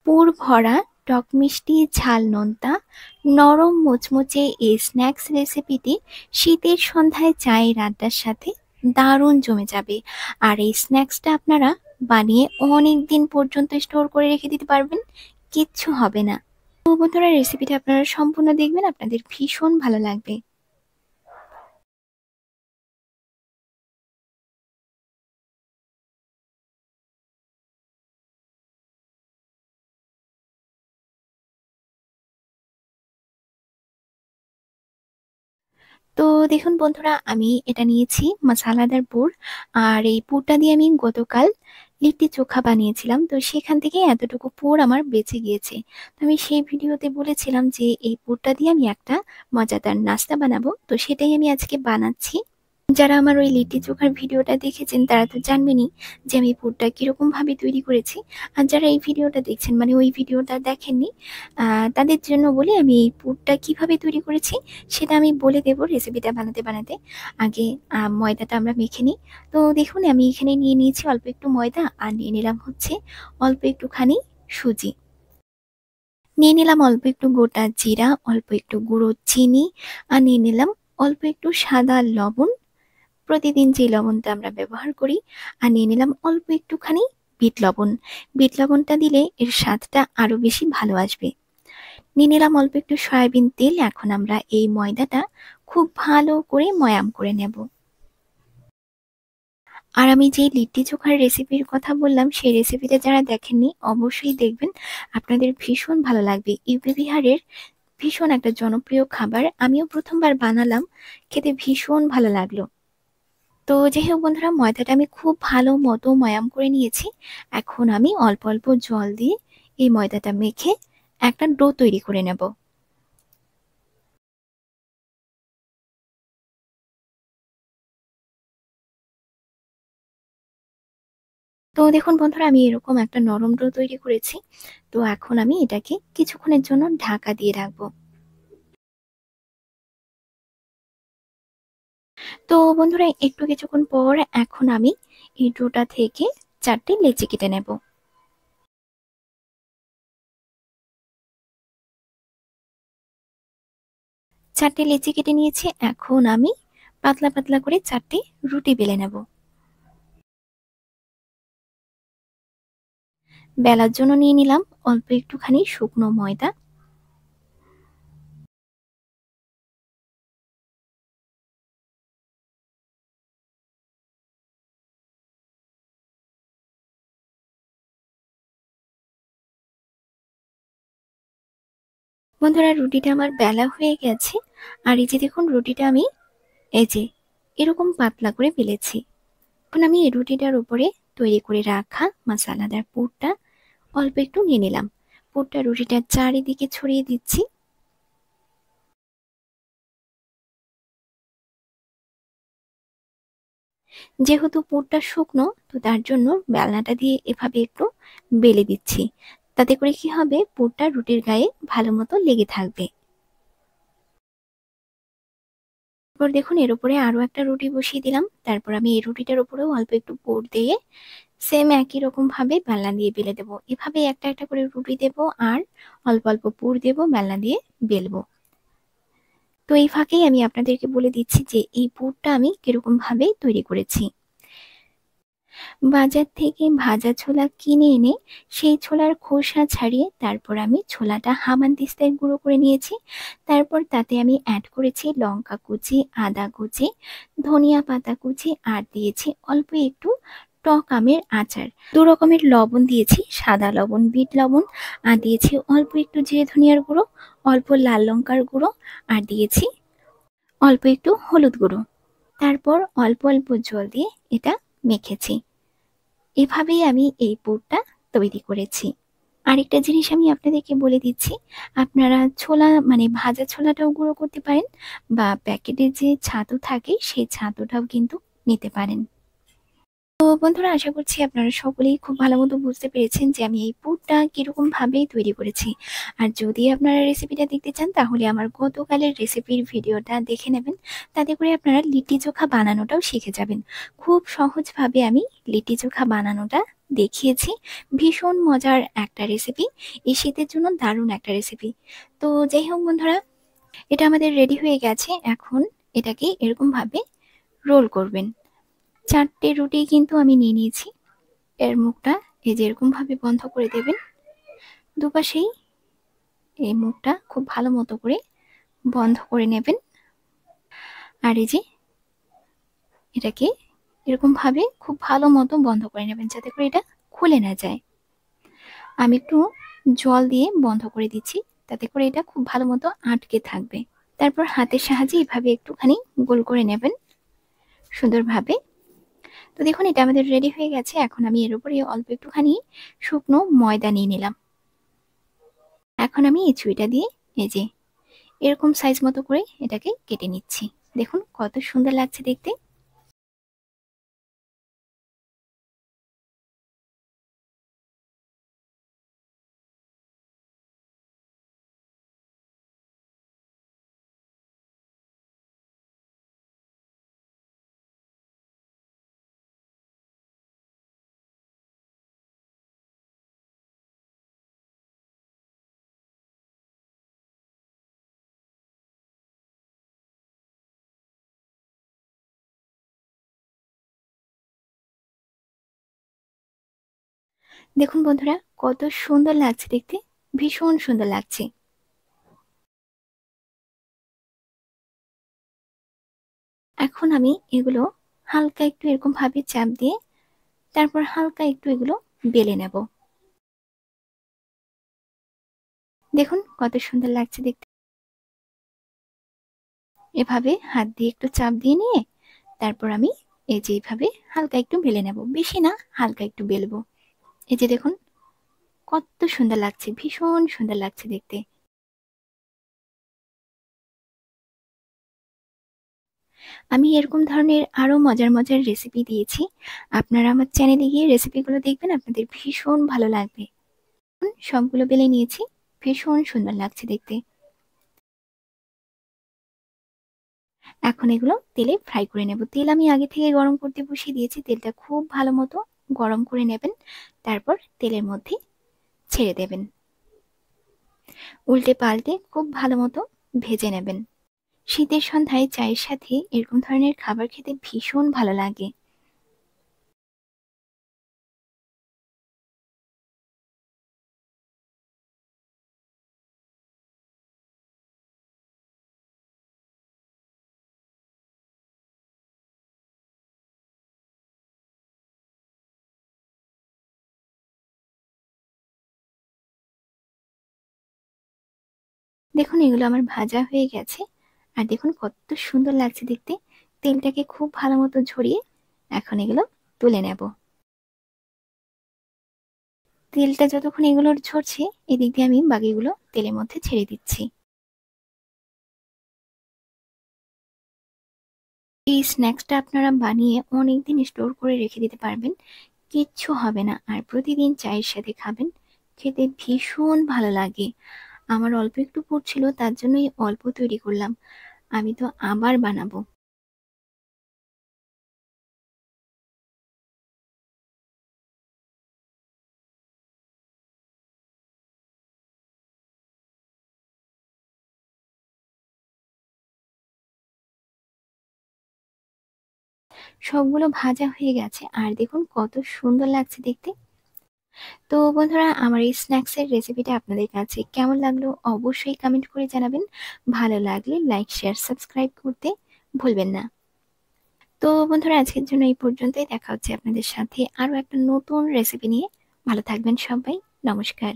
পুর ভরা টক মিষ্টি ঝাল নোনতা নরম মুচমুচে এই স্ন্যাক্স রেসিপিটি শীতের সন্ধ্যায় চায়ের আড্ডার সাথে দারুণ জমে যাবে। আর এই স্ন্যাক্সটা আপনারা বানিয়ে অনেক দিন পর্যন্ত স্টোর করে রেখে দিতে পারবেন, কিচ্ছু হবে না। তো বন্ধুরা, রেসিপিটা আপনারা সম্পূর্ণ দেখবেন, আপনাদের ভীষণ ভালো লাগবে। তো দেখুন বন্ধুরা, আমি এটা নিয়েছি মশালাদার পুর। আর এই পুরটা দিয়ে আমি গতকাল লিট্টি চোখা বানিয়েছিলাম, তো সেখান থেকে এতটুকু পুর আমার বেঁচে গিয়েছে। তো আমি সেই ভিডিওতে বলেছিলাম যে এই পুরটা দিয়ে আমি একটা মজাদার নাস্তা বানাবো, তো সেটাই আমি আজকে বানাচ্ছি। যারা আমার ওই লিট্টি চোখার ভিডিওটা দেখেছেন তারা তো জানবেনই যে আমি পুরটা কিরকম ভাবে তৈরি করেছি। আর যারা এই ভিডিওটা দেখছেন, মানে ওই ভিডিওটা দেখেননি, তাদের জন্য বলি আমি এই পুরটা কিভাবে তৈরি করেছি সেটা আমি বলে দেবো রেসিপিটা বানাতে বানাতে। আগে ময়দাটা আমরা মেখে নিই। তো দেখুন, আমি এখানে নিয়ে নিয়েছি অল্প একটু ময়দা, আর নিয়ে নিলাম হচ্ছে অল্প একটুখানি সুজি। নিয়ে নিলাম অল্প একটু গোটা জিরা, অল্প একটু গুঁড়ো চিনি, আর নিয়ে নিলাম অল্প একটু সাদা লবণ, প্রতিদিন যে লবণটা আমরা ব্যবহার করি। আর নিয়ে নিলাম অল্প একটুখানি বিট লবণ। বিট লবণটা দিলে এর স্বাদটা আরো বেশি ভালো আসবে। নিয়ে নিলাম অল্প একটু সয়াবিন তেল। এখন আমরা এই ময়দাটা খুব ভালো করে ময়াম করে নেব। আর আমি যে লিট্টি চোখার রেসিপির কথা বললাম, সেই রেসিপিটা যারা দেখেননি অবশ্যই দেখবেন, আপনাদের ভীষণ ভালো লাগবে। ইউপি বিহারের ভীষণ একটা জনপ্রিয় খাবার, আমিও প্রথমবার বানালাম, খেতে ভীষণ ভালো লাগলো। তো যাই হোক বন্ধুরা, ময়দাটা আমি খুব ভালো মতো ময়াম করে নিয়েছি। এখন আমি অল্প অল্প জল দিয়ে এই ময়দাটা মেখে একটা ডো তৈরি করে নেব। তো দেখুন বন্ধুরা, আমি এরকম একটা নরম ডো তৈরি করেছি। তো এখন আমি এটাকে কিছুক্ষণের জন্য ঢাকা দিয়ে রাখবো। তো বন্ধুরা, একটু কিছুক্ষণ পর এখন আমি এই ডোটা থেকে 4টে লেচি কেটে নেব। চারটে লেচি কেটে নিয়েছি। এখন আমি পাতলা পাতলা করে 4টে রুটি বেলে নেব। বেলার জন্য নিয়ে নিলাম অল্প একটুখানি শুকনো ময়দা। বন্ধুরা, রুটিটা আমার বেলা হয়ে গেছে। আর এই যে দেখুন, রুটিটা আমি এই যে এরকম পাতলা করে বেলেছি। এখন আমি এই রুটিটার উপরে তৈরি করে রাখা মশালাদার পুরটা অল্প একটু নিয়ে নিলাম। পুরটা রুটিটার চারিদিকে ছড়িয়ে দিচ্ছি। যেহেতু পুরটা শুকনো, তো তার জন্য বেলনাটা দিয়ে এভাবে একটু বেলে দিচ্ছি। তাতে করে কি হবে, পুরটা রুটির গায়ে ভালো মতো লেগে থাকবে। তারপর দেখুন, এর উপরে আরো একটা রুটি বসিয়ে দিলাম। তারপর আমি এই রুটিটার উপরেও অল্প একটু পুর দিয়ে সেম একই রকম ভাবে বেলনা দিয়ে বেলে দেবো। এভাবে একটা একটা করে রুটি দেবো আর অল্প অল্প পুর দেবো, বেলনা দিয়ে বেলবো। তো এই ফাঁকেই আমি আপনাদেরকে বলে দিচ্ছি যে এই পুরটা আমি কিরকম ভাবে তৈরি করেছি। বাজার থেকে ভাজা ছোলা কিনে এনে সেই ছোলার খোসা ছাড়িয়ে তারপর আমি ছোলাটা হামানদিস্তায় গুঁড়ো করে নিয়েছি। তারপর তাতে আমি অ্যাড করেছি লঙ্কা কুচি, আদা কুচি, ধনিয়া পাতা কুচি, আর দিয়েছি অল্প একটু টক আমের আচার। দু রকমের লবণ দিয়েছি, সাদা লবণ, বিট লবণ, আর দিয়েছি অল্প একটু জিরে ধনিয়ার গুঁড়ো, অল্প লাল লঙ্কার গুঁড়ো, আর দিয়েছি অল্প একটু হলুদ গুঁড়ো। তারপর অল্প অল্প জল দিয়ে এটা মেখেছি। এভাবেই আমি এই পুরটা তৈরি করেছি। আরেকটা জিনিস আমি আপনাদেরকে বলে দিচ্ছি, আপনারা ছোলা মানে ভাজা ছোলাটাও গুঁড়ো করতে পারেন, বা প্যাকেটে যে ছাতু থাকে সেই ছাতুটাও কিন্তু নিতে পারেন। তো বন্ধুরা, আশা করছি আপনারা সকলেই খুব ভালো মতো বুঝতে পেরেছেন যে আমি এই পুরটা কিরকম ভাবে তৈরি করেছি। আর যদি আপনারা রেসিপিটা দেখতে চান তাহলে আমার গতকালের রেসিপির ভিডিওটা দেখে নেবেন। তাতে করে আপনারা লিট্টি চোখা বানানোটাও শিখে যাবেন। খুব সহজভাবে আমি লিট্টি চোখা বানানোটা দেখিয়েছি। ভীষণ মজার একটা রেসিপি, এই শীতের জন্য দারুণ একটা রেসিপি। তো যাই হোক বন্ধুরা, এটা আমাদের রেডি হয়ে গেছে। এখন এটাকে এরকম ভাবে রোল করবেন। 4টে রুটি কিন্তু আমি নিয়ে নিয়েছি। এর মুখটা এই যে এরকম ভাবে বন্ধ করে দেবেন। দুপাশেই এই মুখটা খুব ভালো মতো করে বন্ধ করে নেবেন। আর এই যে এটাকে এরকম ভাবে খুব ভালো মতো বন্ধ করে নেবেন, যাতে করে এটা খুলে না যায়। আমি একটু জল দিয়ে বন্ধ করে দিচ্ছি, তাতে করে এটা খুব ভালো মতো আটকে থাকবে। তারপর হাতের সাহায্যে এভাবে একটুখানি গোল করে নেবেন সুন্দরভাবে। তো দেখুন এটা আমাদের রেডি হয়ে গেছে। এখন আমি এর উপরে অল্প একটুখানি শুকনো ময়দা নিয়ে নিলাম। এখন আমি এই ছুরিটা দিয়ে এই যে এরকম সাইজ মতো করে এটাকে কেটে নিচ্ছি। দেখুন কত সুন্দর লাগছে দেখতে। দেখুন বন্ধুরা কত সুন্দর লাগছে দেখতে, ভীষণ সুন্দর লাগছে। এখন আমি এগুলো হালকা একটু এরকম ভাবে চাপ দিয়ে তারপর হালকা একটু এগুলো বেলে নেব। দেখুন কত সুন্দর লাগছে দেখতে। এভাবে হাত দিয়ে একটু চাপ দিয়ে নিয়ে তারপর আমি এই যে এইভাবে হালকা একটু বেলে নেব, বেশি না হালকা একটু বেলবো। এই যে দেখুন কত সুন্দর লাগছে, ভীষণ সুন্দর লাগছে দেখতে। আমি এরকম ধরনের আরো মজার মজার রেসিপি দিয়েছি। আপনারা আমার চ্যানেলে গিয়ে রেসিপিগুলো দেখবেন, আপনাদের ভীষণ ভালো লাগবে। সবগুলো বেলে নিয়েছি, ভীষণ সুন্দর লাগছে দেখতে। এখন এগুলো তেলে ফ্রাই করে নেব। তেল আমি আগে থেকে গরম করতে বসিয়ে দিয়েছি। তেলটা খুব ভালো মতো গরম করে নেবেন, তারপর তেলের মধ্যে ছেড়ে দেবেন। উল্টে পাল্টে খুব ভালো মতো ভেজে নেবেন। শীতের সন্ধ্যায় চায়ের সাথে এরকম ধরনের খাবার খেতে ভীষণ ভালো লাগে। দেখুন এগুলো আমার ভাজা হয়ে গেছে। আর দেখুন কত সুন্দর লাগছে দেখতে। তেলটাকে খুব ভালো মতো ঝরিয়ে এখন এগুলো তুলে নেব। তেলটা যতক্ষণ এগুলোর ঝরছে, এদিক দিয়ে আমি বাকিগুলো তেলের মধ্যে ছেড়ে দিচ্ছি। এই স্ন্যাক্সটা আপনারা বানিয়ে অনেকদিন স্টোর করে রেখে দিতে পারবেন, কিচ্ছু হবে না। আর প্রতিদিন চায়ের সাথে খাবেন, খেতে ভীষণ ভালো লাগে। আমার অল্প একটু পড়ছিল, তার জন্যই অল্প তৈরি করলাম। আমি তো আবার বানাবো। সবগুলো ভাজা হয়ে গেছে আর দেখুন কত সুন্দর লাগছে দেখতে। তো বন্ধুরা আমার এই স্ন্যাক্স এর রেসিপিটা আপনাদের কাছে কেমন লাগলো অবশ্যই কমেন্ট করে জানাবেন। ভালো লাগলে লাইক শেয়ার সাবস্ক্রাইব করতে ভুলবেন না। তো বন্ধুরা আজকের জন্য এই পর্যন্তই। দেখা হচ্ছে আপনাদের সাথে আরো একটা নতুন রেসিপি নিয়ে। ভালো থাকবেন সবাই। নমস্কার।